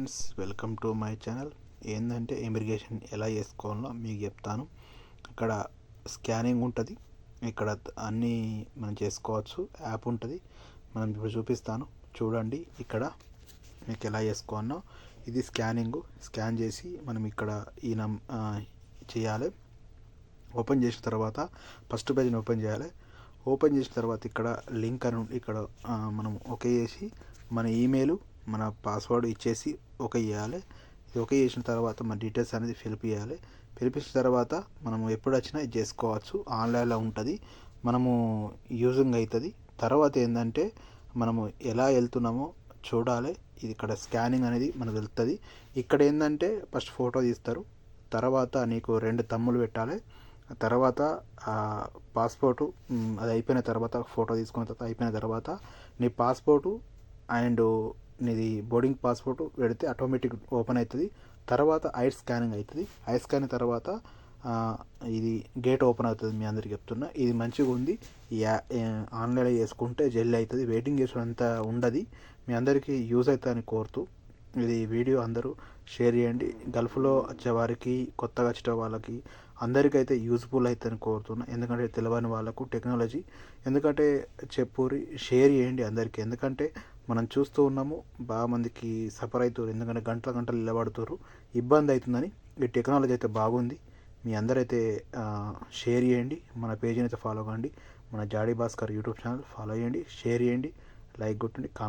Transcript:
Friends, welcome to my channel. ఏంటంటే immigration ఎలా చేసుకోవాలో మీకు చెప్తాను. ఇక్కడ స్కానింగ్ ఉంటుంది, ఇక్కడ అన్నీ మనం చేసుకోవచ్చు. యాప్ ఉంటుంది, మనం ఇప్పుడు చూపిస్తాను చూడండి. ఇక్కడ మీకు ఎలా చేసుకోవాలో ఇది స్కాన్ చేసి మనం ఇక్కడ ఈ చేయాలి. ఓపెన్ చేసిన తర్వాత ఫస్ట్ పేజ్ని ఓపెన్ చేయాలి. ఓపెన్ చేసిన తర్వాత ఇక్కడ లింక్ అని ఇక్కడ మనం ఓకే చేసి మన ఈమెయిల్ మన పాస్వర్డ్ ఇచ్చేసి ఓకే చేయాలి. ఇది ఓకే చేసిన తర్వాత మన డీటెయిల్స్ అనేది ఫిల్ చేయాలి. ఫిలిపించిన తర్వాత మనము ఎప్పుడు వచ్చినా ఇది చేసుకోవచ్చు. ఆన్లైన్లో ఉంటుంది, మనము యూజింగ్ అవుతుంది. తర్వాత ఏంటంటే మనము ఎలా వెళ్తున్నామో చూడాలి. ఇది ఇక్కడ స్కానింగ్ అనేది మనకు వెళ్తుంది. ఇక్కడ ఏంటంటే ఫస్ట్ ఫోటో తీస్తారు, తర్వాత నీకు 2 తమ్ములు పెట్టాలి. తర్వాత పాస్పోర్టు అది అయిపోయిన తర్వాత ఫోటో తీసుకున్న తర్వాత అయిపోయిన తర్వాత నీ పాస్పోర్టు అండ్ నీది బోర్డింగ్ పాస్పోర్ట్ పెడితే ఆటోమేటిక్ ఓపెన్ అవుతుంది. తర్వాత ఐ స్కానింగ్ అవుతుంది. ఐ స్కానింగ్ తర్వాత ఇది గేట్ ఓపెన్ అవుతుంది. మీ అందరికి చెప్తున్నా, ఇది మంచిగా ఉంది. ఆన్లైన్లో చేసుకుంటే జల్దీ అవుతుంది, వెయిటింగ్ చేసేంత ఉండదు. మీ అందరికీ యూజ్ అవుతుందని కోరుతూ ఇది వీడియో అందరూ షేర్ చేయండి. గల్ఫ్లో వచ్చేవారికి, కొత్తగా వచ్చే వాళ్ళకి అందరికైతే యూజ్ఫుల్ అవుతుందని కోరుతున్నా. ఎందుకంటే తెలియని వాళ్ళకు టెక్నాలజీ ఎందుకంటే చెప్పురి షేర్ చేయండి అందరికీ. ఎందుకంటే మనం చూస్తూ ఉన్నాము, బాగా మందికి సఫర్ అవుతారు. ఎందుకంటే గంటలు నిలబడుతారు, ఇబ్బంది అవుతుందని. ఈ టెక్నాలజీ అయితే బాగుంది. మీ అందరైతే షేర్ చేయండి. మన పేజీని అయితే ఫాలో కండి. మన జాడీ భాస్కర్ యూట్యూబ్ ఛానల్ ఫాలో చేయండి, షేర్ చేయండి, లైక్ కొట్టండి, కామెంట్